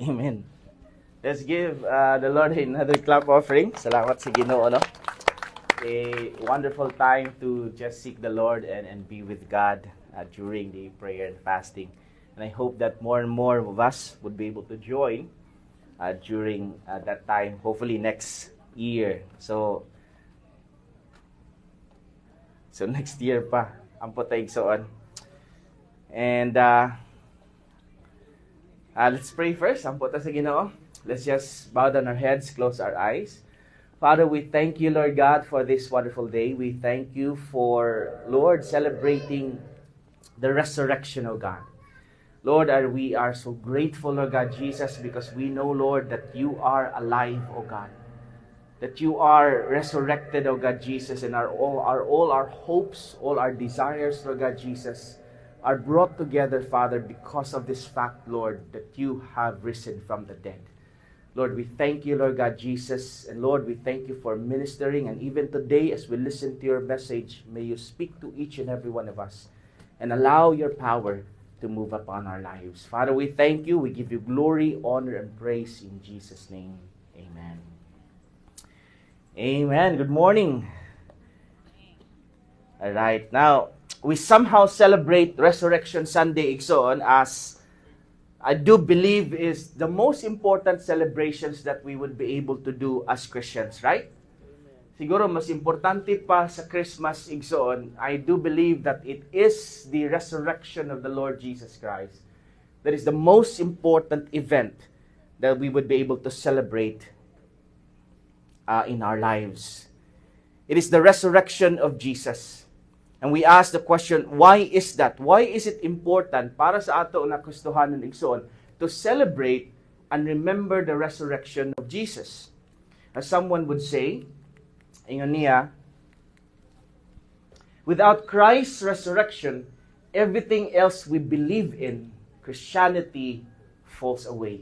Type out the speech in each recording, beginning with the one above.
Amen. Let's give the Lord another clap offering. Salamat sa Ginoo, no? A wonderful time to just seek the Lord and be with God during the prayer and fasting. And I hope that more and more of us would be able to join during that time, hopefully next year. So next year pa, ang putay igsoon. And let's pray first. Ang puta sa Ginoo. Let's just bow down our heads, close our eyes. Father, we thank you, Lord God, for this wonderful day. We thank you for, Lord, celebrating the resurrection, O God. Lord, we are so grateful, Lord God, Jesus, because we know, Lord, that you are alive, O God. That you are resurrected, O God, Jesus, and all our hopes, all our desires, Lord God, Jesus, are brought together, Father, because of this fact, Lord, that you have risen from the dead. Lord, we thank you, Lord God, Jesus, and Lord, we thank you for ministering, and even today, as we listen to your message, may you speak to each and every one of us, and allow your power to move upon our lives. Father, we thank you, we give you glory, honor, and praise in Jesus' name. Amen. Amen. Good morning. All right. Now, we somehow celebrate Resurrection Sunday igsoon as I do believe is the most important celebrations that we would be able to do as Christians, right? Siguro mas importante pa sa Christmas igsoon, I do believe that it is the resurrection of the Lord Jesus Christ. That is the most important event that we would be able to celebrate in our lives. It is the resurrection of Jesus. And we ask the question, why is that? Why is it important para sa ato na Kristohanon igsoon to celebrate and remember the resurrection of Jesus? As someone would say, ingon niya, without Christ's resurrection, everything else we believe in, Christianity, falls away.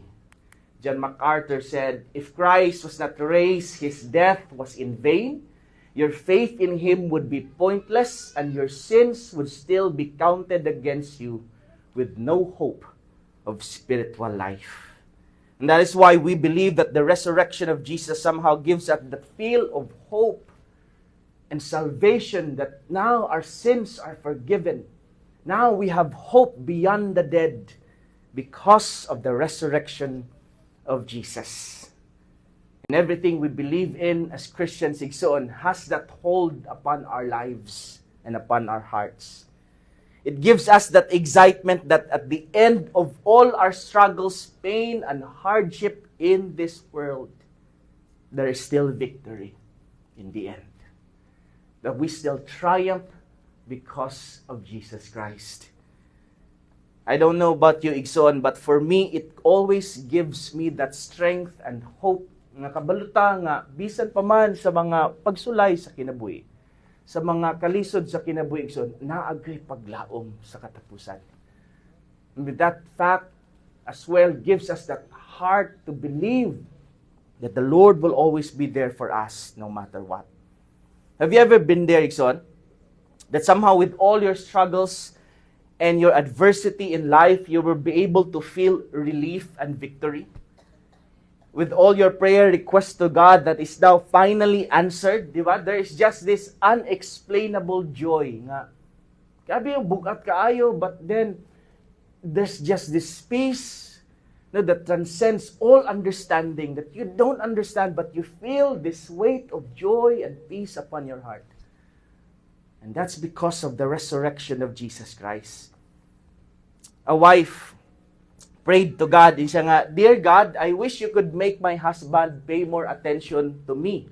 John MacArthur said, if Christ was not raised, his death was in vain. Your faith in him would be pointless, and your sins would still be counted against you with no hope of spiritual life. And that is why we believe that the resurrection of Jesus somehow gives us the feel of hope and salvation, that now our sins are forgiven. Now we have hope beyond the dead because of the resurrection of Jesus. And everything we believe in as Christians igsoon has that hold upon our lives and upon our hearts. It gives us that excitement that at the end of all our struggles, pain, and hardship in this world, there is still victory in the end. That we still triumph because of Jesus Christ. I don't know about you, igsoon, but for me, it always gives me that strength and hope nga kabaluta nga bisan pa man sa mga pagsulay sa kinabuhi, sa mga kalisod sa kinabuhi igsoon, naagay paglaom sa katapusan. And that fact as well gives us that heart to believe that the Lord will always be there for us no matter what. Have you ever been there, igsoon? That somehow with all your struggles and your adversity in life, you will be able to feel relief and victory? With all your prayer requests to God that is now finally answered, di ba? There is just this unexplainable joy nga. Grabe yung bugat kaayo, but then there's just this peace that transcends all understanding, that you don't understand, but you feel this weight of joy and peace upon your heart. And that's because of the resurrection of Jesus Christ. A wife prayed to God, and siya nga, Dear God, I wish you could make my husband pay more attention to me.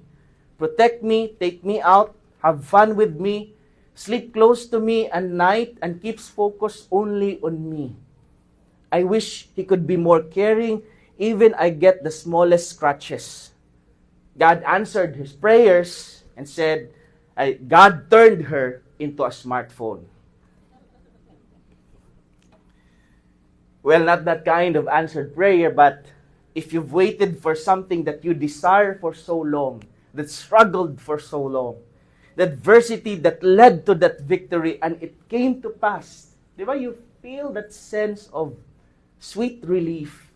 Protect me, take me out, have fun with me, sleep close to me at night, and keeps focus only on me. I wish he could be more caring, even I get the smallest scratches. God answered his prayers and said, God turned her into a smartphone. Well, not that kind of answered prayer, but if you've waited for something that you desire for so long, that struggled for so long, the adversity that led to that victory, and it came to pass, di ba, you feel that sense of sweet relief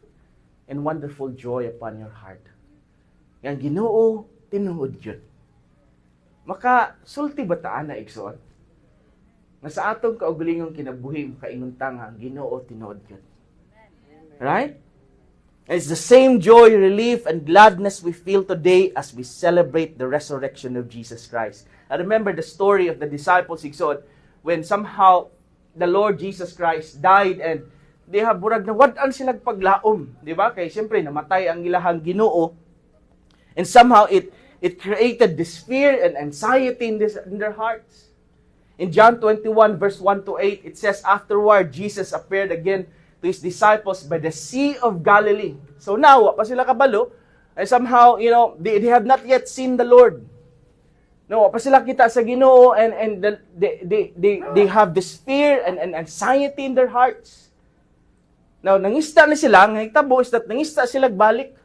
and wonderful joy upon your heart. Yang Ginoo, tinuod yun. Maka, sulti ba taan na igsoon? Nga sa atong kaugalingong kinabuhi, makainguntang ang Ginoo, tinuod yun. Right? It's the same joy, relief, and gladness we feel today as we celebrate the resurrection of Jesus Christ. I remember the story of the disciples, igsoon, when somehow the Lord Jesus Christ died and they have burag na wad-an silang paglaom. Di ba? Kaya siyempre, namatay ang ilahang Ginoo. And somehow, it created this fear and anxiety in their hearts. In John 21, verse 1 to 8, it says, afterward, Jesus appeared again to His disciples by the Sea of Galilee. So now, pa sila kabalo, and somehow, they have not yet seen the Lord. No, pa sila kita sa Ginoo, and they have this fear and anxiety in their hearts. Now, nangista na sila, ngaytabo is that nangista sila balik.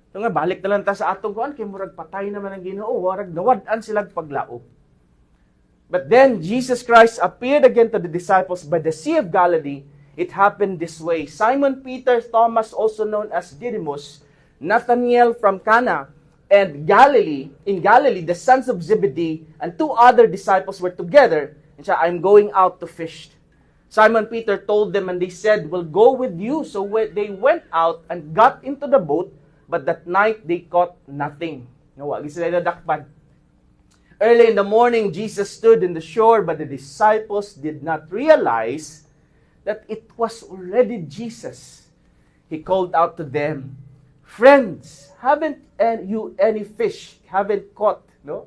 So nga, balik na lang ta sa atong kuan, kay murag patay naman ang Ginoo, warag nawad-an sila paglao. But then, Jesus Christ appeared again to the disciples by the Sea of Galilee. It happened this way. Simon Peter, Thomas, also known as Didymus, Nathanael from Cana, and in Galilee, the sons of Zebedee, and 2 other disciples were together, and said, I'm going out to fish. Simon Peter told them, and they said, we'll go with you. So they went out and got into the boat, but that night they caught nothing. Wagi sila nadakpan. Early in the morning, Jesus stood in the shore, but the disciples did not realize that it was already Jesus. He called out to them, friends, haven't you any fish? Haven't caught, no?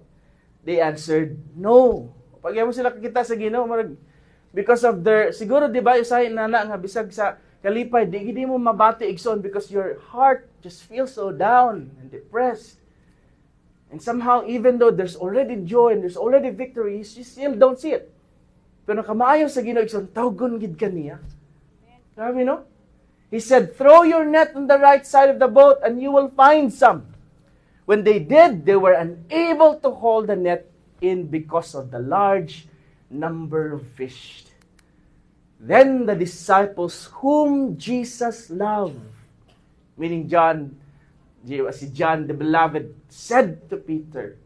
They answered, no. Pag mo sila kakita sa Ginoo, because of their, siguro di ba, usahin na nga bisag sa kalipay, di mo mabati igsoon because your heart just feels so down and depressed. And somehow, even though there's already joy and there's already victory, you still don't see it. Pero kamaayo sa Ginoo igsoon, tawgon gid kaniya. Sabi, no? He said, throw your net on the right side of the boat and you will find some. When they did, they were unable to haul the net in because of the large number of fish. Then the disciples whom Jesus loved, meaning si John the beloved, said to Peter,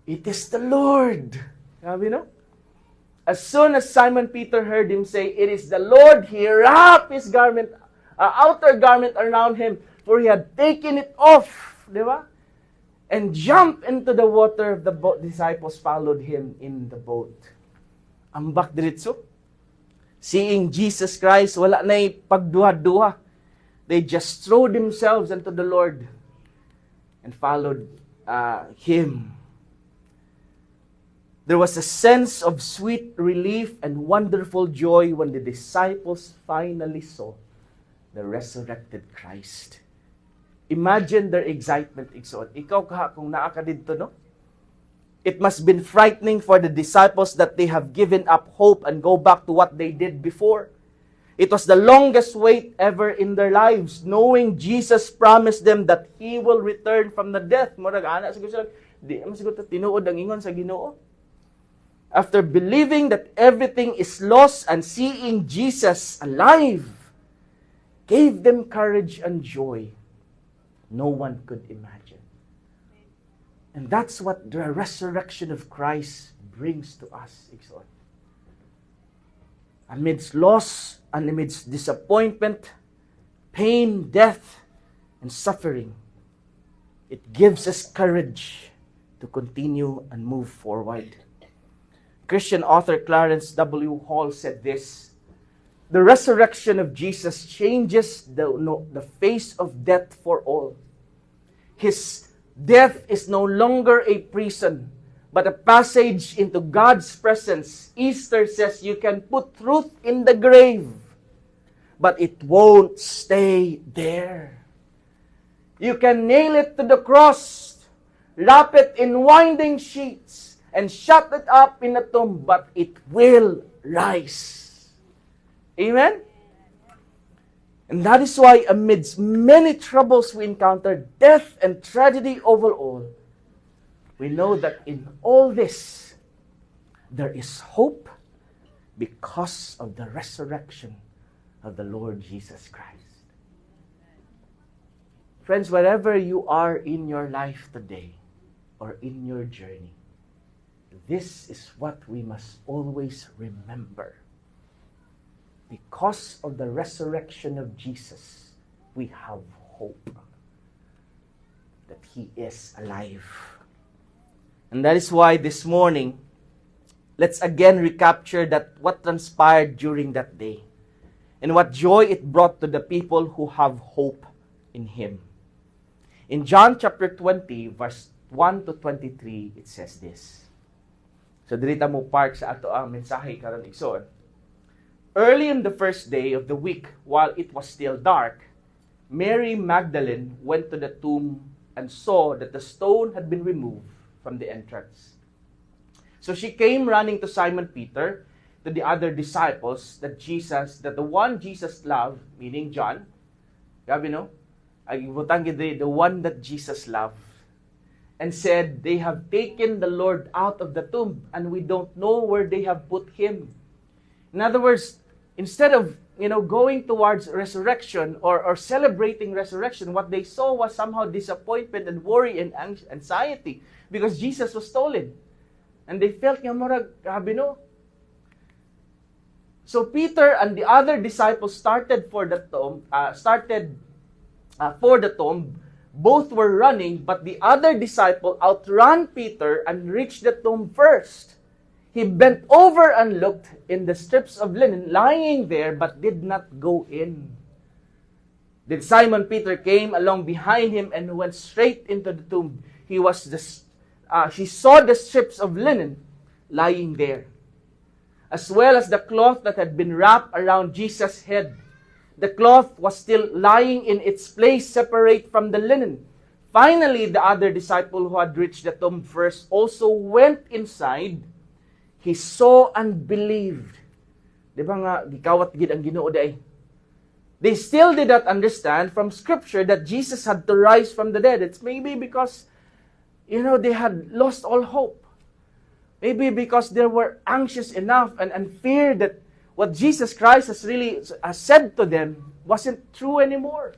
it is the Lord. Sabi, no? As soon as Simon Peter heard him say, it is the Lord, he wrapped his outer garment around him, for he had taken it off. Di ba? And jumped into the water. The disciples followed him in the boat. Ambak diritso. Seeing Jesus Christ, wala na'y pagduha-duha. They just threw themselves into the Lord and followed Him. There was a sense of sweet relief and wonderful joy when the disciples finally saw the resurrected Christ. Imagine their excitement. Ikaw kung naa ka dito, no? It must have been frightening for the disciples that they have given up hope and go back to what they did before. It was the longest wait ever in their lives, knowing Jesus promised them that He will return from the death. Murag ana siguro sila, di man siguro tinuod ang ingon sa Ginoo. After believing that everything is lost and seeing Jesus alive, gave them courage and joy no one could imagine. And that's what the resurrection of Christ brings to us. Amidst loss, and amidst disappointment, pain, death, and suffering, it gives us courage to continue and move forward. Christian author Clarence W. Hall said this, the resurrection of Jesus changes the face of death for all. His death is no longer a prison, but a passage into God's presence. Easter says you can put truth in the grave, but it won't stay there. You can nail it to the cross, wrap it in winding sheets, and shut it up in a tomb, but it will rise. Amen? And that is why amidst many troubles we encounter, death and tragedy overall, we know that in all this, there is hope because of the resurrection of the Lord Jesus Christ. Friends, wherever you are in your life today or in your journey, this is what we must always remember. Because of the resurrection of Jesus, we have hope that He is alive. And that is why this morning, let's again recapture that what transpired during that day and what joy it brought to the people who have hope in Him. In John chapter 20, verse 1 to 23, it says this. So, dirita mo part sa ato ang mensahe karon igsoon. Early in the first day of the week, while it was still dark, Mary Magdalene went to the tomb and saw that the stone had been removed from the entrance. So she came running to Simon Peter, to the other disciples, that the one Jesus loved, meaning John, gabi no? The one that Jesus loved, and said, they have taken the Lord out of the tomb, and we don't know where they have put Him. In other words, instead of going towards resurrection or celebrating resurrection, what they saw was somehow disappointment and worry and anxiety because Jesus was stolen. And they felt nga murag, grabe no? So Peter and the other disciples started for the tomb. Both were running, but the other disciple outran Peter and reached the tomb first. He bent over and looked in the strips of linen lying there, but did not go in. Then Simon Peter came along behind him and went straight into the tomb. He saw the strips of linen lying there, as well as the cloth that had been wrapped around Jesus' head. The cloth was still lying in its place, separate from the linen. Finally, the other disciple who had reached the tomb first also went inside. He saw and believed. Di ba nga, gikawat gid ang Ginoo day. They still did not understand from Scripture that Jesus had to rise from the dead. It's maybe because, they had lost all hope. Maybe because they were anxious enough and feared that what Jesus Christ has said to them wasn't true anymore.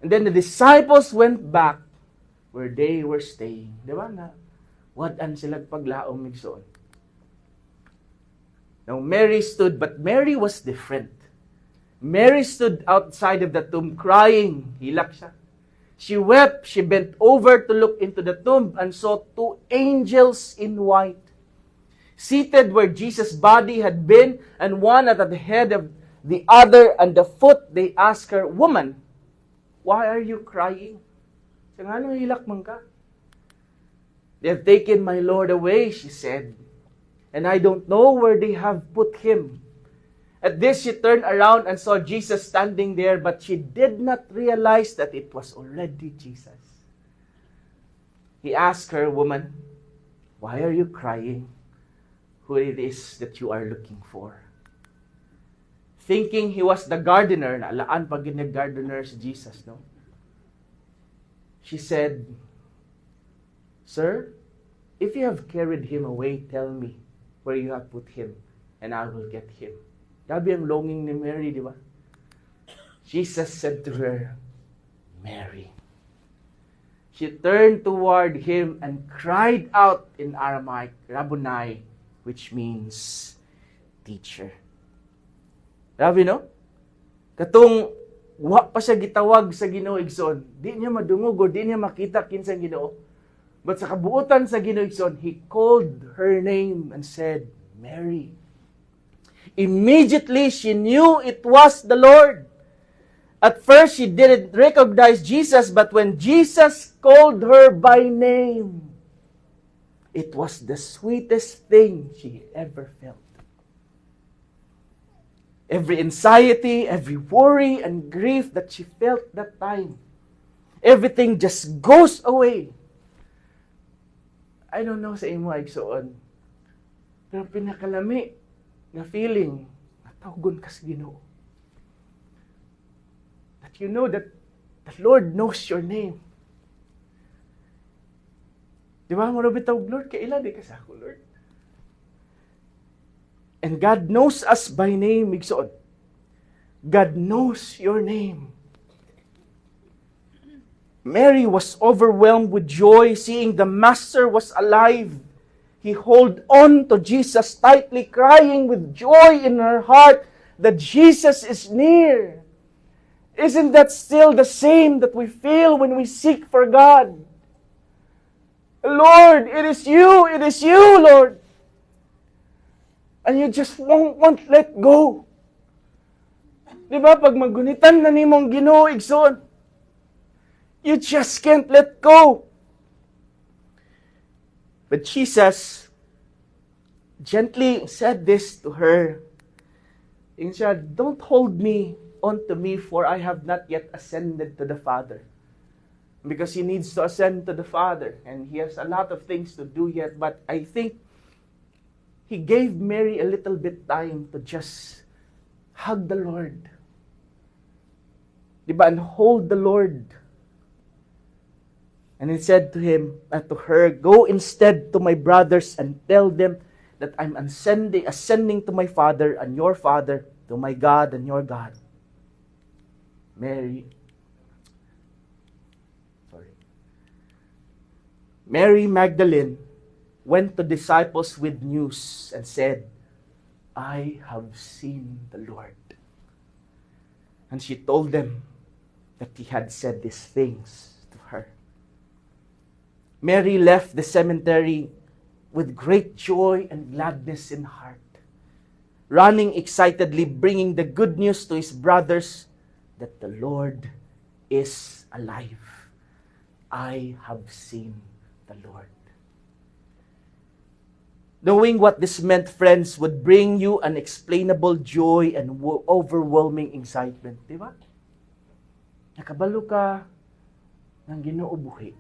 And then the disciples went back where they were staying. Di ba na? Wadan sila paglaom migsoon. Now Mary stood, but Mary was different. Mary stood outside of the tomb crying. Hilak siya. She wept. She bent over to look into the tomb and saw two angels in white, seated where Jesus' body had been, and one at the head of the other and the foot. They asked her, "Woman, why are you crying?" Sa ngano hilak man ka? "They have taken my Lord away," she said, "and I don't know where they have put Him." At this, she turned around and saw Jesus standing there, but she did not realize that it was already Jesus. He asked her, "Woman, why are you crying? Who it is that you are looking for?" Thinking he was the gardener, naalaan pag gardener si Jesus, no? She said, "Sir, if you have carried Him away, tell me where you have put Him, and I will get Him." Grabe ang longing ni Mary, di ba? Jesus said to her, "Mary." She turned toward Him and cried out in Aramaic, "Rabboni," which means teacher. Grabe, no? Katong wa pa siya gitawag sa Ginoo igsoon, di niya madungog o di niya makita kinsa Ginoo. But sa kabuutan sa Ginoo igsoon, He called her name and said, "Mary." Immediately, she knew it was the Lord. At first, she didn't recognize Jesus, but when Jesus called her by name, it was the sweetest thing she ever felt. Every anxiety, every worry and grief that she felt that time, everything just goes away. I don't know sa imo igsoon, pero pinakalami na feeling na tawgon ka sa Ginoo. That you know that the Lord knows your name. Di ba? Marabitaw, Lord, kailan di ka sa ako, Lord? And God knows us by name, igsoon. God knows your name. Mary was overwhelmed with joy seeing the Master was alive. He held on to Jesus tightly, crying with joy in her heart that Jesus is near. Isn't that still the same that we feel when we seek for God? Lord, it is you, Lord. And you just won't let go. Di ba? Pag magunitan na ni mong Ginoo, igsoon, you just can't let go. But Jesus gently said this to her. He said, don't hold me onto me, for I have not yet ascended to the Father. Because he needs to ascend to the Father. And he has a lot of things to do yet. But I think he gave Mary a little bit time to just hug the Lord. Diba? And hold the Lord. And he said to him, to her, go instead to my brothers and tell them that I'm ascending to my Father and your Father, to my God and your God. Mary Magdalene went to disciples with news and said, I have seen the Lord. And she told them that he had said these things to her. Mary left the cemetery with great joy and gladness in heart, running excitedly, bringing the good news to his brothers that the Lord is alive. I have seen the Lord. Knowing what this meant, friends, would bring you unexplainable joy and overwhelming excitement. Di ba? Nakabalo ka ng Ginoo buhi.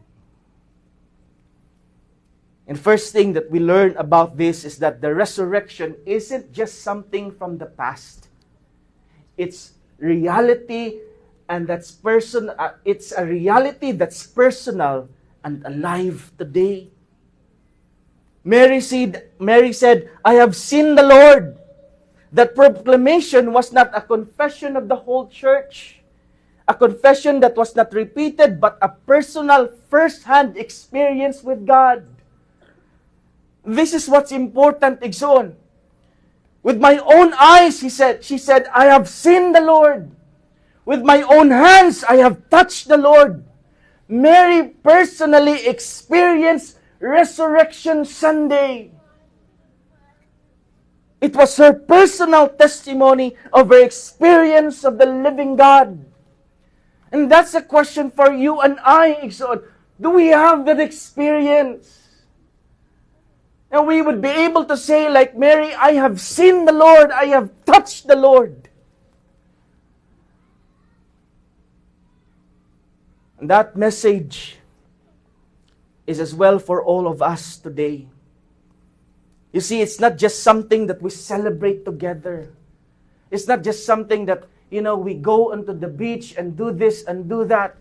And first thing that we learn about this is that the resurrection isn't just something from the past. It's reality, and it's a reality that's personal and alive today. Mary said, I have seen the Lord. That proclamation was not a confession of the whole church, a confession that was not repeated, but a personal, first-hand experience with God. This is what's important, Igsoon. With my own eyes, she said, I have seen the Lord. With my own hands, I have touched the Lord. Mary personally experienced Resurrection Sunday. It was her personal testimony of her experience of the living God. And that's a question for you and I, Igsoon. Do we have that experience? And we would be able to say like Mary, I have seen the Lord, I have touched the Lord. And that message is as well for all of us today. You see, it's not just something that we celebrate together. It's not just something that, we go onto the beach and do this and do that.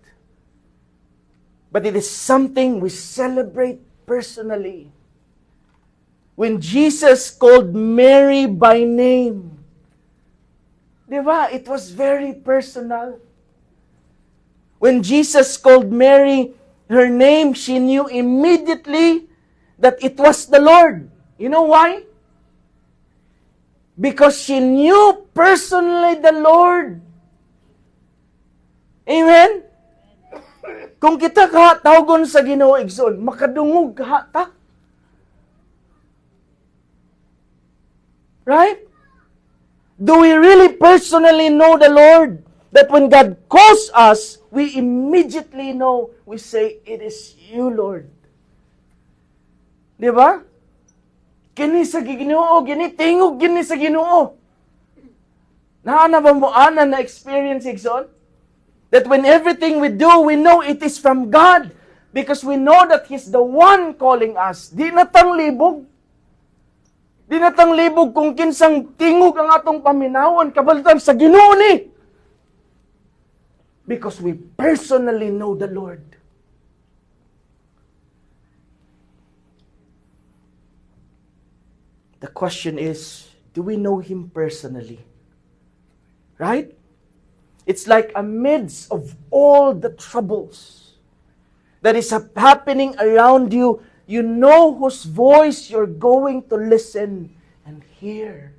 But it is something we celebrate personally. When Jesus called Mary by name, diba? It was very personal. When Jesus called Mary her name, she knew immediately that it was the Lord. You know why? Because she knew personally the Lord. Amen? Kung kita kahatawgon sa Ginoo, Igsoon, makadungog kahata. Right? Do we really personally know the Lord? That when God calls us, we immediately know, we say, it is you, Lord. Di ba? Kini sa Ginoo, tingog gini sa Ginoo. Naana ba mo na experience, Igsoon? That when everything we do, we know it is from God. Because we know that He's the one calling us. Di natang libog. Di natang libog kung kinsang tingog ang atong paminawon, kabalitan sa Ginoo ni. Because we personally know the Lord. The question is, do we know Him personally? Right? It's like amidst of all the troubles, that is happening around you, you know whose voice you're going to listen and hear.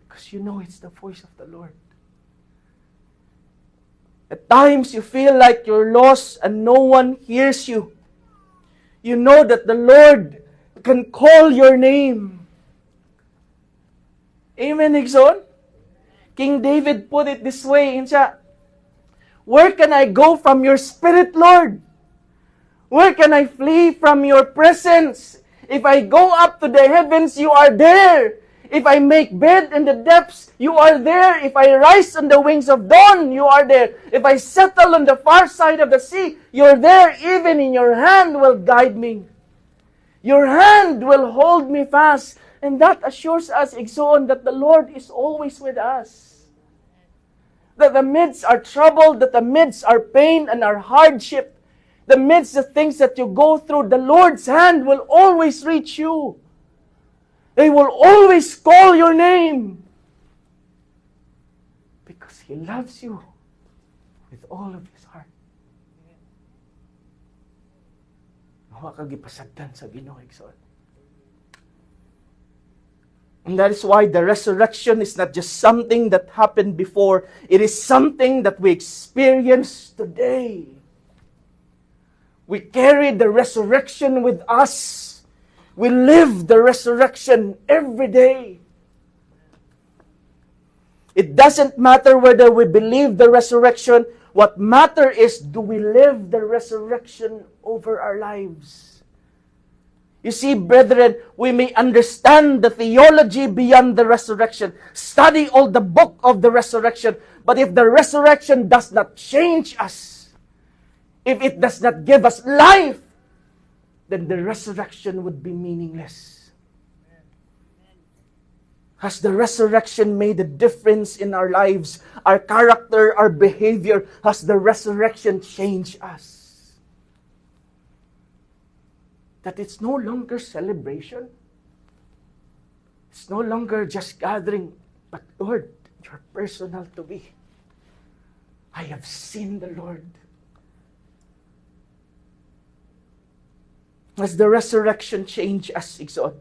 Because you know it's the voice of the Lord. At times you feel like you're lost and no one hears you. You know that the Lord can call your name. Amen, Igsoon? King David put it this way, siya, where can I go from your Spirit, Lord? Where can I flee from your presence? If I go up to the heavens, you are there. If I make bed in the depths, you are there. If I rise on the wings of dawn, you are there. If I settle on the far side of the sea, you're there. Even in your hand will guide me. Your hand will hold me fast. And that assures us, Igsoon, that the Lord is always with us. That amidst our trouble, that amidst our pain and our hardship, amidst the things that you go through, the Lord's hand will always reach you. They will always call your name. Because He loves you with all of His heart. Nawa ka gipasagdan sa Ginoo, Igsoon. And that is why the resurrection is not just something that happened before. It is something that we experience today. We carry the resurrection with us. We live the resurrection every day. It doesn't matter whether we believe the resurrection. What matters is, do we live the resurrection over our lives? You see, brethren, we may understand the theology beyond the resurrection, study all the book of the resurrection, but if the resurrection does not change us, if it does not give us life, then the resurrection would be meaningless. Has the resurrection made a difference in our lives, our character, our behavior? Has the resurrection changed us? That it's no longer celebration. It's no longer just gathering. But Lord, you're personal to me. I have seen the Lord. Has the resurrection changed us, Igsoon?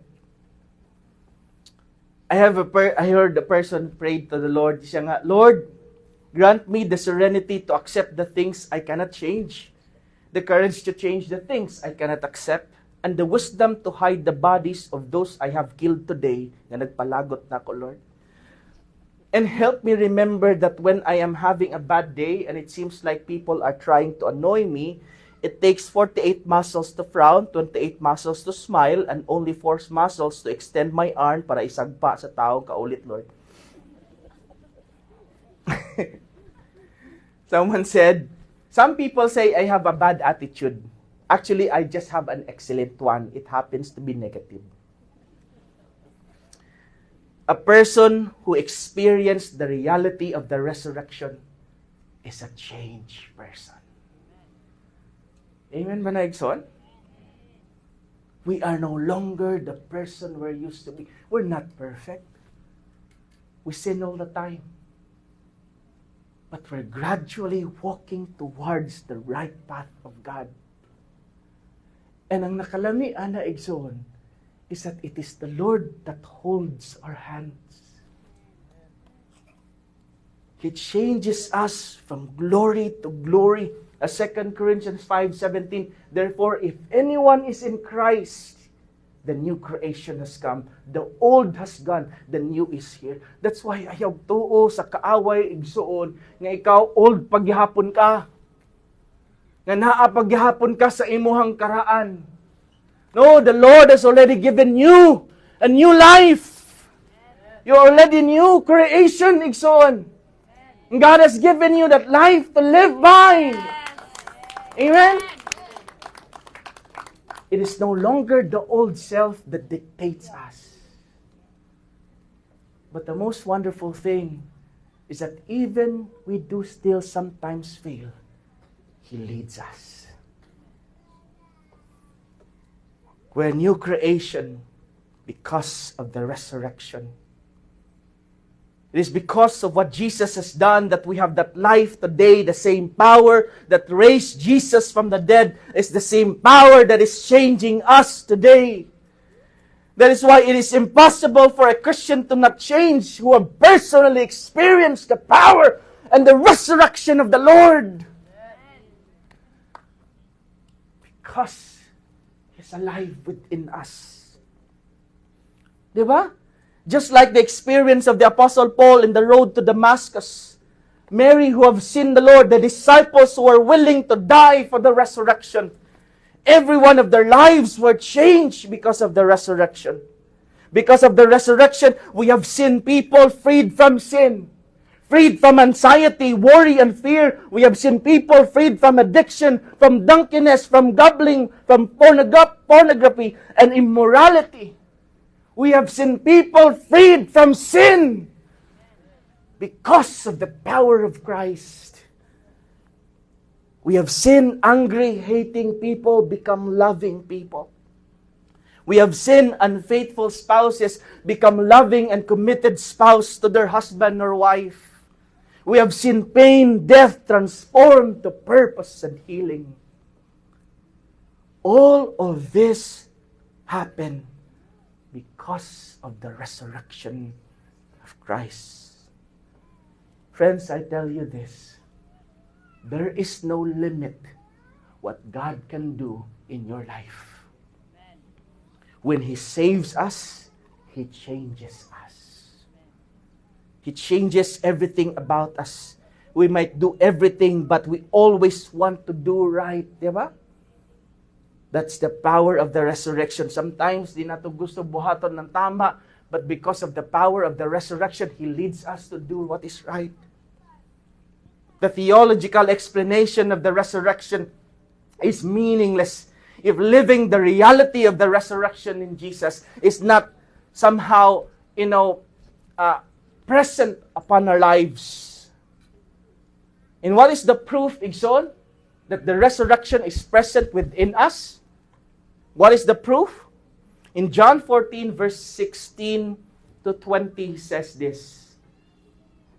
I heard a person prayed to the Lord. Siya nga, Lord, grant me the serenity to accept the things I cannot change, the courage to change the things I cannot accept, and the wisdom to hide the bodies of those I have killed today, na nagpalagot na ko, Lord. And help me remember that when I am having a bad day and it seems like people are trying to annoy me, it takes 48 muscles to frown, 28 muscles to smile, and only 4 muscles to extend my arm para isagpa sa tao kaulit, Lord. Someone said, some people say I have a bad attitude. Actually, I just have an excellent one. It happens to be negative. A person who experienced the reality of the resurrection is a changed person. Amen ba na, Igsoon? We are no longer the person we're used to be. We're not perfect. We sin all the time. But we're gradually walking towards the right path of God. And ang nakalamian na, Igsoon, is that it is the Lord that holds our hands. He changes us from glory to glory. As 2 Corinthians 5:17, therefore, if anyone is in Christ, the new creation has come. The old has gone. The new is here. That's why ayaw tuo sa kaaway, Igsoon, nga ikaw old paghihapon ka. Nga naa paghihapon ka sa imuhang karaan. No, the Lord has already given you a new life. You're already new creation, Igsoon. God has given you that life to live by. Amen? It is no longer the old self that dictates us. But the most wonderful thing is that even we do still sometimes fail, He leads us. We're a new creation because of the resurrection. It is because of what Jesus has done that we have that life today. The same power that raised Jesus from the dead is the same power that is changing us today. That is why it is impossible for a Christian to not change who have personally experienced the power and the resurrection of the Lord. Because He's alive within us. Diba? Just like the experience of the Apostle Paul in the road to Damascus. Mary who have seen the Lord, the disciples who are willing to die for the resurrection. Every one of their lives were changed because of the resurrection. Because of the resurrection, we have seen people freed from sin. Freed from anxiety, worry, and fear. We have seen people freed from addiction, from drunkenness, from gambling, from pornography, and immorality. We have seen people freed from sin because of the power of Christ. We have seen angry, hating people become loving people. We have seen unfaithful spouses become loving and committed spouse to their husband or wife. We have seen pain, death transformed to purpose and healing. All of this happened because of the resurrection of Christ. Friends, I tell you this. There is no limit what God can do in your life. When He saves us, He changes us. He changes everything about us. We might do everything, but we always want to do right. Diba? That's the power of the resurrection. Sometimes, di nato gusto buhaton ng tama, but because of the power of the resurrection, He leads us to do what is right. The theological explanation of the resurrection is meaningless if living the reality of the resurrection in Jesus is not somehow, present upon our lives. And what is the proof, Igsoon, that the resurrection is present within us? What is the proof? In John 14, verse 16 to 20 says this,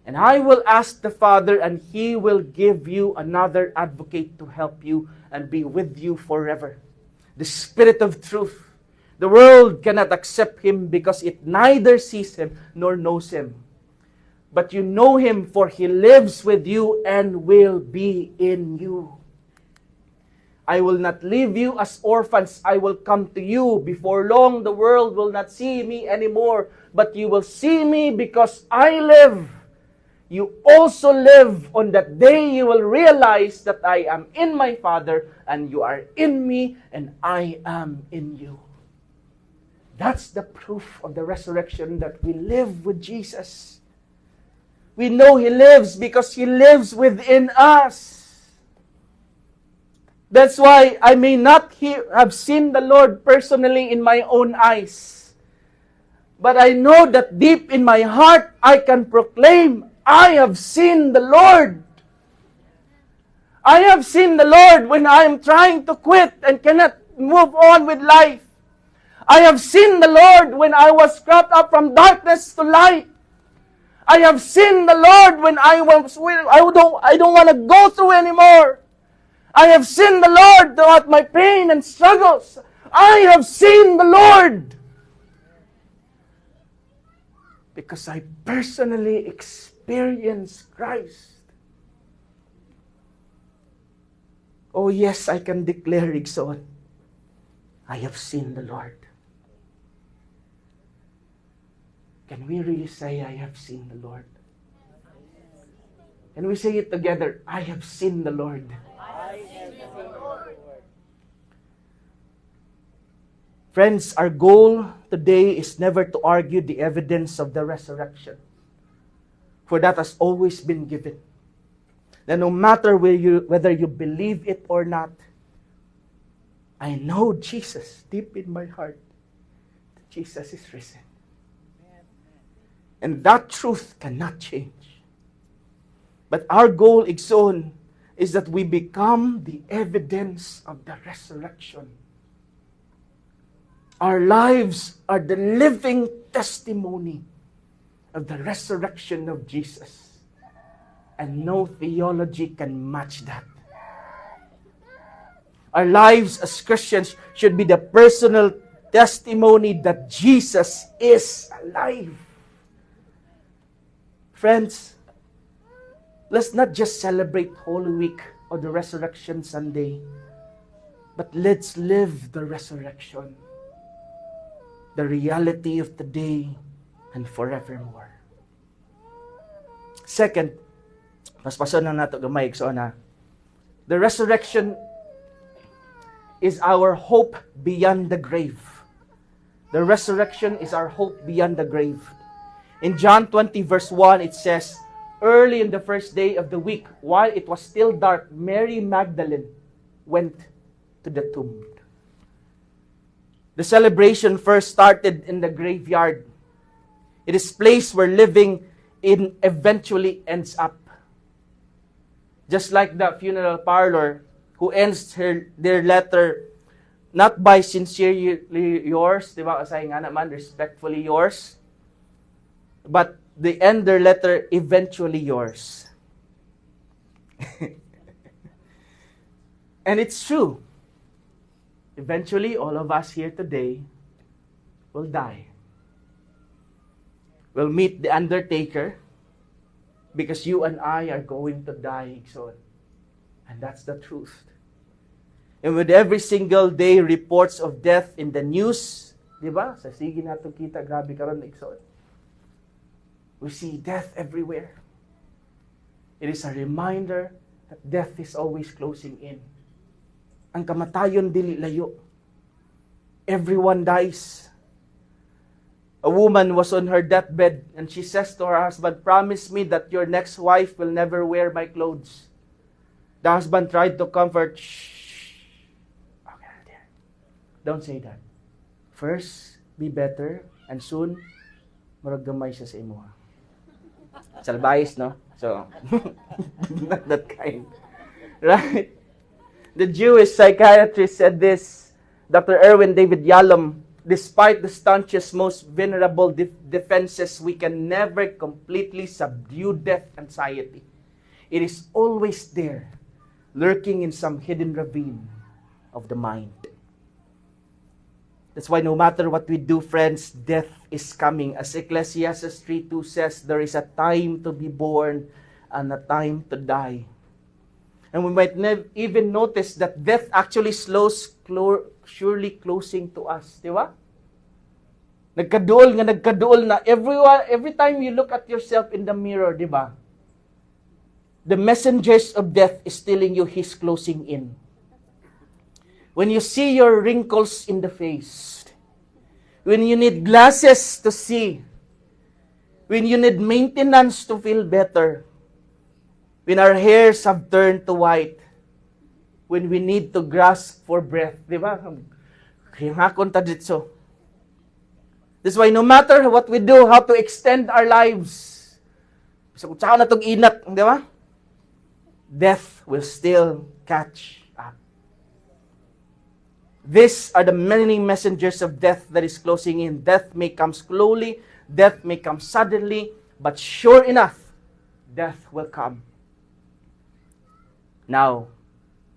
"And I will ask the Father, and He will give you another advocate to help you and be with you forever. The Spirit of truth. The world cannot accept Him because it neither sees Him nor knows Him. But you know Him, for He lives with you and will be in you. I will not leave you as orphans. I will come to you. Before long, the world will not see me anymore, but you will see me because I live. You also live. On that day you will realize that I am in my Father, and you are in me, and I am in you." That's the proof of the resurrection, that we live with Jesus. We know He lives because He lives within us. That's why I may not have seen the Lord personally in my own eyes. But I know that deep in my heart, I can proclaim, I have seen the Lord. I have seen the Lord when I am trying to quit and cannot move on with life. I have seen the Lord when I was brought up from darkness to light. I have seen the Lord when I don't want to go through anymore. I have seen the Lord throughout my pain and struggles. I have seen the Lord. Because I personally experienced Christ. Oh yes, I can declare, Igsoon, I have seen the Lord. Can we really say, I have seen the Lord? Can we say it together? I have seen the Lord. Friends, our goal today is never to argue the evidence of the resurrection, for that has always been given. That no matter whether you believe it or not, I know Jesus deep in my heart. Jesus is risen. And that truth cannot change. But our goal, Igsoon, is that we become the evidence of the resurrection. Our lives are the living testimony of the resurrection of Jesus. And no theology can match that. Our lives as Christians should be the personal testimony that Jesus is alive. Friends, let's not just celebrate Holy Week or the Resurrection Sunday, but let's live the resurrection, the reality of today and forevermore. Second, mas paso na nato gamay so na. The resurrection is our hope beyond the grave. The resurrection is our hope beyond the grave. In John 20 verse 1, it says, early in the first day of the week, while it was still dark, Mary Magdalene went to the tomb. The celebration first started in the graveyard. It is a place where living in eventually ends up. Just like the funeral parlor who ends their letter not by sincerely yours, di ba? Kasi nga naman, respectfully yours. But they end their letter, eventually yours. And it's true. Eventually, all of us here today will die. We'll meet the undertaker because you and I are going to die. And that's the truth. And with every single day reports of death in the news, di ba? Sa sige nato kita, grabe karon igsoon. We see death everywhere. It is a reminder that death is always closing in. Ang kamatayon dili layo. Everyone dies. A woman was on her deathbed and she says to her husband, promise me that your next wife will never wear my clothes. The husband tried to comfort, shh. Okay, don't say that. First, be better, and soon, murag gamay siya sa imo. Salbayis, no? So, not that kind. Right? The Jewish psychiatrist said this, Dr. Erwin David Yalom, despite the staunchest, most venerable defenses, we can never completely subdue death anxiety. It is always there, lurking in some hidden ravine of the mind. That's why no matter what we do, friends, death is coming. As Ecclesiastes 3:2 says, there is a time to be born and a time to die. And we might even notice that death actually slows surely closing to us. Di ba? Nagkaduol na. Every time you look at yourself in the mirror, di ba? The messengers of death is telling you he's closing in. When you see your wrinkles in the face, when you need glasses to see, when you need maintenance to feel better, when our hairs have turned to white, when we need to grasp for breath, di ba? Hingakon ta ditso. That's why no matter what we do, how to extend our lives, sa kutsaw na tong inat, di ba? Death will still catch up. These are the many messengers of death that is closing in. Death may come slowly, death may come suddenly, but sure enough, death will come. Now,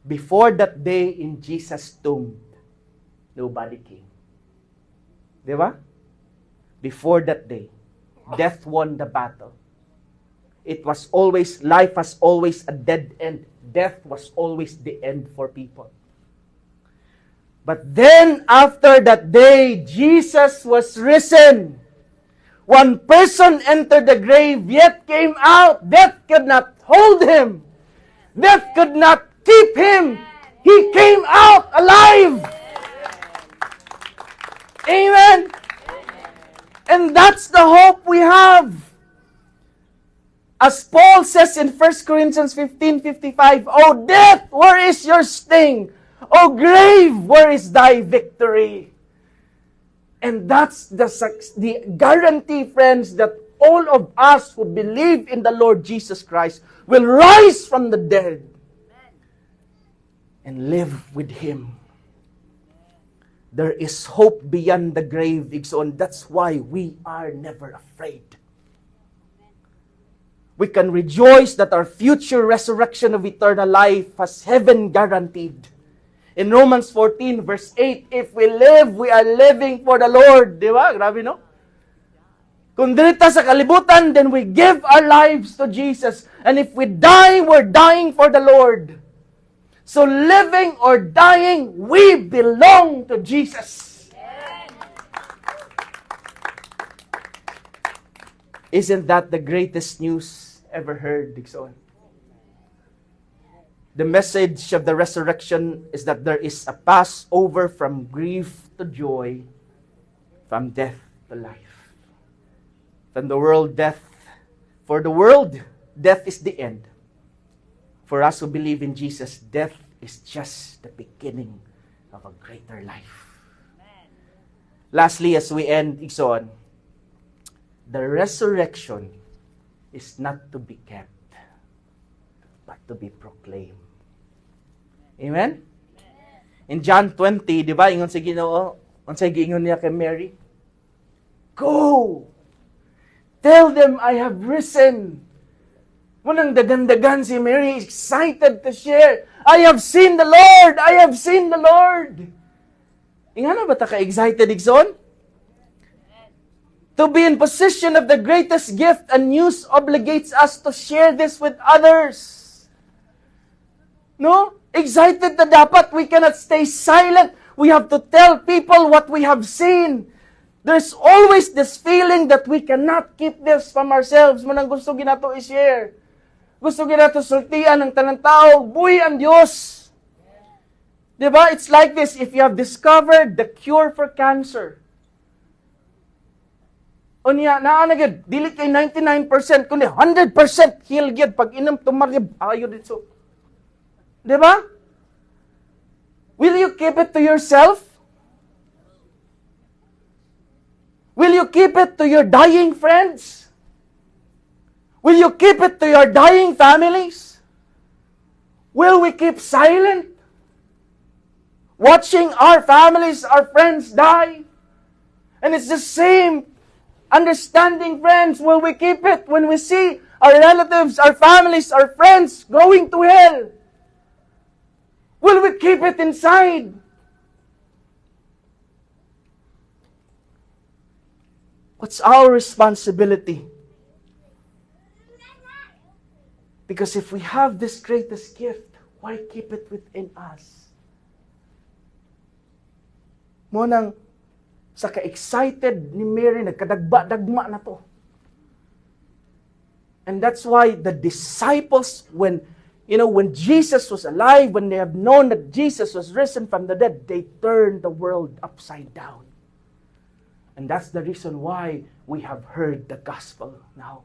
before that day in Jesus' tomb, nobody came. Di ba? Before that day, death won the battle. It was always, life was always a dead end. Death was always the end for people. But then, after that day, Jesus was risen. One person entered the grave, yet came out. Death could not hold him. Death could not keep him. He came out alive. Amen. And that's the hope we have. As Paul says in 1 Corinthians 15:55, O death, where is your sting? O grave, where is thy victory? And that's the guarantee, friends, that all of us who believe in the Lord Jesus Christ will rise from the dead and live with Him. There is hope beyond the grave, Igsoon. That's why we are never afraid. We can rejoice that our future resurrection of eternal life has heaven guaranteed. In Romans 14 verse 8, if we live, we are living for the Lord. Di ba? Grabe, no? Kung dirita sa kalibutan, then we give our lives to Jesus. And if we die, we're dying for the Lord. So living or dying, we belong to Jesus. Isn't that the greatest news ever heard, Dixon? The message of the resurrection is that there is a passover from grief to joy, from death to life. From the world, death. For the world, death is the end. For us who believe in Jesus, death is just the beginning of a greater life. Amen. Lastly, as we end, Dixon, the resurrection is not to be kept, but to be proclaimed. Amen? In John 20, di ba, ingon sa Ginoo, unsay giingon niya kay Mary? Go! Tell them I have risen. Munang dagan-dagan si Mary, excited to share. I have seen the Lord! I have seen the Lord! Ingana ba ta ka-excited, Igson? To be in possession of the greatest gift and news obligates us to share this with others. No? Excited na dapat. We cannot stay silent. We have to tell people what we have seen. There's always this feeling that we cannot keep this from ourselves. Manang gusto ginato i-share. Gusto ginato sultian ng tanang tao. Buhi ang Diyos. Diba? It's like this. If you have discovered the cure for cancer, o niya, naanagad, dili kay 99%, kundi 100% heal gyud pag inom tumarib, ayo dito. Diba? Will you keep it to yourself? Will you keep it to your dying friends? Will you keep it to your dying families? Will we keep silent? Watching our families, our friends die? And it's the same understanding, friends. Will we keep it when we see our relatives, our families, our friends going to hell? Will we keep it inside? What's our responsibility? Because if we have this greatest gift, why keep it within us? Munang sa ka-excited ni Mary, nagkadagba-dagma na to. And that's why the disciples, when Jesus was alive, when they have known that Jesus was risen from the dead, they turned the world upside down. And that's the reason why we have heard the gospel now.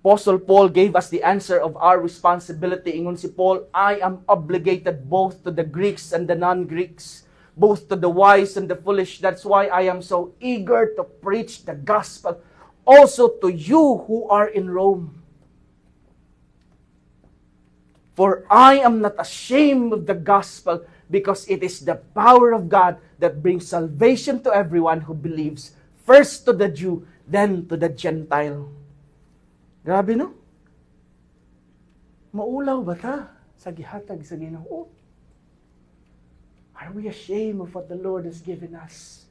Apostle Paul gave us the answer of our responsibility. Ingon si Paul, I am obligated both to the Greeks and the non-Greeks, both to the wise and the foolish. That's why I am so eager to preach the gospel also to you who are in Rome. For I am not ashamed of the gospel, because it is the power of God that brings salvation to everyone who believes, first to the Jew, then to the Gentile. Grabe, no? Maulaw ba ta sa gihatag sa Ginoo? Are we ashamed of what the Lord has given us?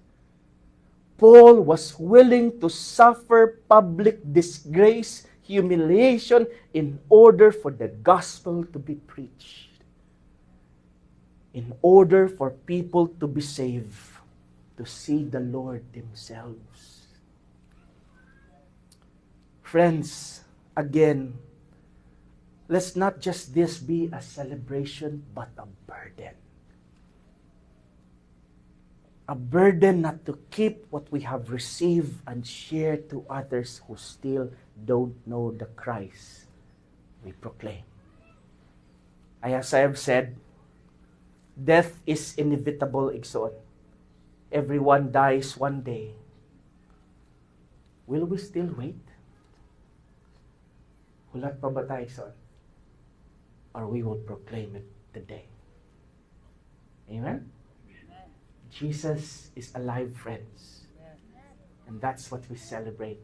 Paul was willing to suffer public disgrace, humiliation, in order for the gospel to be preached. In order for people to be saved, to see the Lord themselves. Friends, again, let's not just this be a celebration, but a burden. A burden not to keep what we have received and share to others who still don't know the Christ we proclaim. As I have said, death is inevitable, Igsoon. Everyone dies one day. Will we still wait? Hulat pa ba tayo, Igsoon? Or we will proclaim it today. Amen? Jesus is alive, friends. And that's what we celebrate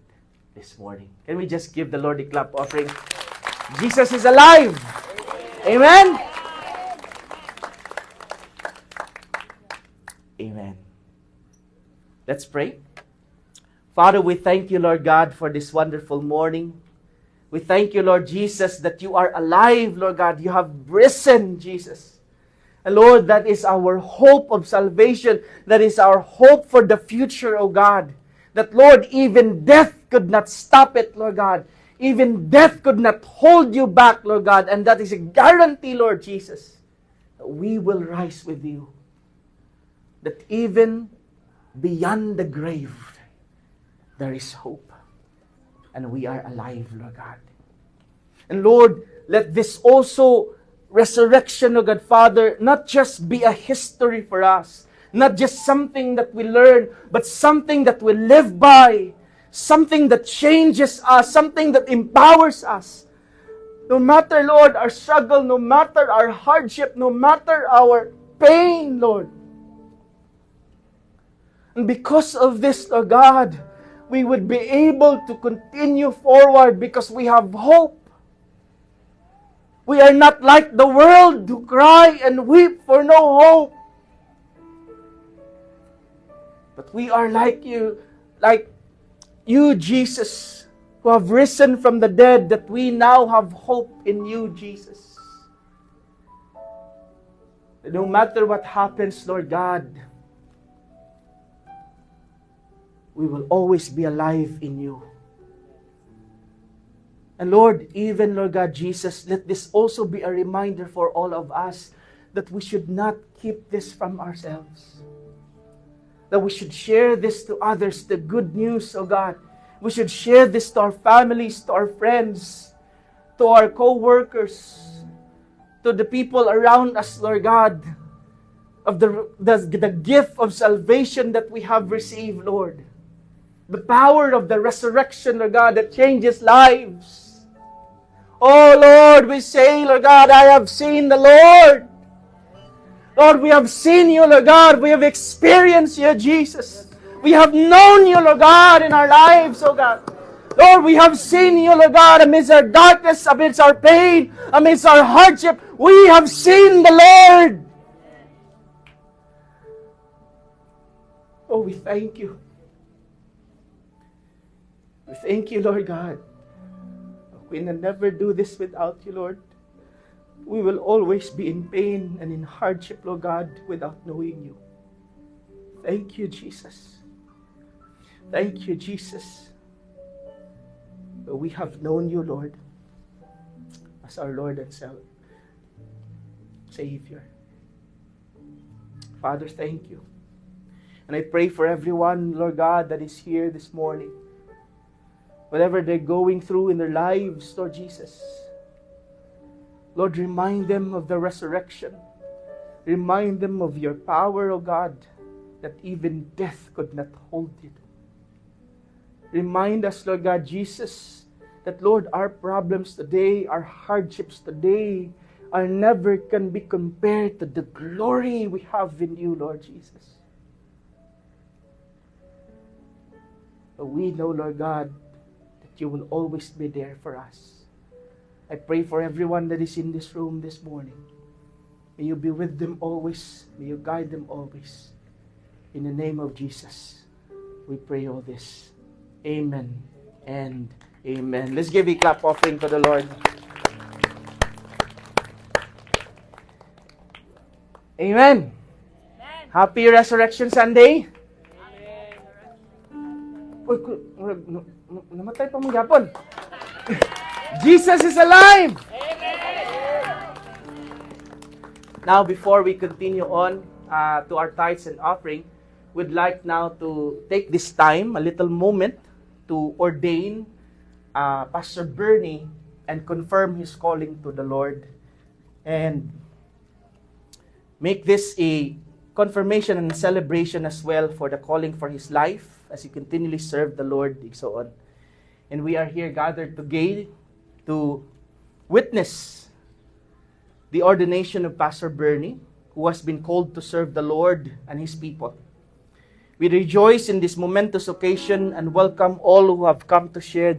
this morning. Can we just give the Lord a clap offering? Jesus is alive! Amen? Amen. Let's pray. Father, we thank you, Lord God, for this wonderful morning. We thank you, Lord Jesus, that you are alive, Lord God. You have risen, Jesus. And Lord, that is our hope of salvation. That is our hope for the future, O God. That, Lord, even death could not stop it, Lord God. Even death could not hold you back, Lord God. And that is a guarantee, Lord Jesus, that we will rise with you. That even beyond the grave, there is hope. And we are alive, Lord God. And Lord, let this also resurrection, O God, Father, not just be a history for us, not just something that we learn, but something that we live by, something that changes us, something that empowers us. No matter, Lord, our struggle, no matter our hardship, no matter our pain, Lord. And because of this, Lord God, we would be able to continue forward because we have hope. We are not like the world who cry and weep for no hope. But we are like you, Jesus, who have risen from the dead, that we now have hope in you, Jesus. No matter what happens, Lord God, we will always be alive in you. And Lord, even, Lord God, Jesus, let this also be a reminder for all of us that we should not keep this from ourselves. That we should share this to others, the good news, oh God. We should share this to our families, to our friends, to our co-workers, to the people around us, Lord God, of the gift of salvation that we have received, Lord. The power of the resurrection, Lord God, that changes lives. Oh Lord, we say, Lord God, I have seen the Lord. Lord, we have seen you, Lord God. We have experienced you, Jesus. We have known you, Lord God, in our lives, oh God. Lord, we have seen you, Lord God, amidst our darkness, amidst our pain, amidst our hardship. We have seen the Lord. Oh, we thank you. We thank you, Lord God. We will never do this without you, Lord. We will always be in pain and in hardship, Lord God, without knowing you. Thank you, Jesus. Thank you, Jesus. We have known you, Lord, as our Lord and Savior. Father, thank you. And I pray for everyone, Lord God, that is here this morning. Whatever they're going through in their lives, Lord Jesus. Lord, remind them of the resurrection. Remind them of your power, O God, that even death could not hold you. Remind us, Lord God, Jesus, that, Lord, our problems today, our hardships today, are never can be compared to the glory we have in you, Lord Jesus. But we know, Lord God, you will always be there for us. I pray for everyone that is in this room this morning. May you be with them always. May you guide them always. In the name of Jesus, we pray all this. Amen and amen. Let's give a clap offering to the Lord. Amen. Happy Resurrection Sunday. Namatay pa mong yapon. Jesus is alive! Amen. Now, before we continue on to our tithes and offering, we'd like now to take this time, a little moment, to ordain Pastor Bernie and confirm his calling to the Lord. And make this a confirmation and celebration as well for the calling for his life as he continually served the Lord and so on. And we are here gathered today to witness the ordination of Pastor Bernie, who has been called to serve the Lord and His people. We rejoice in this momentous occasion and welcome all who have come to share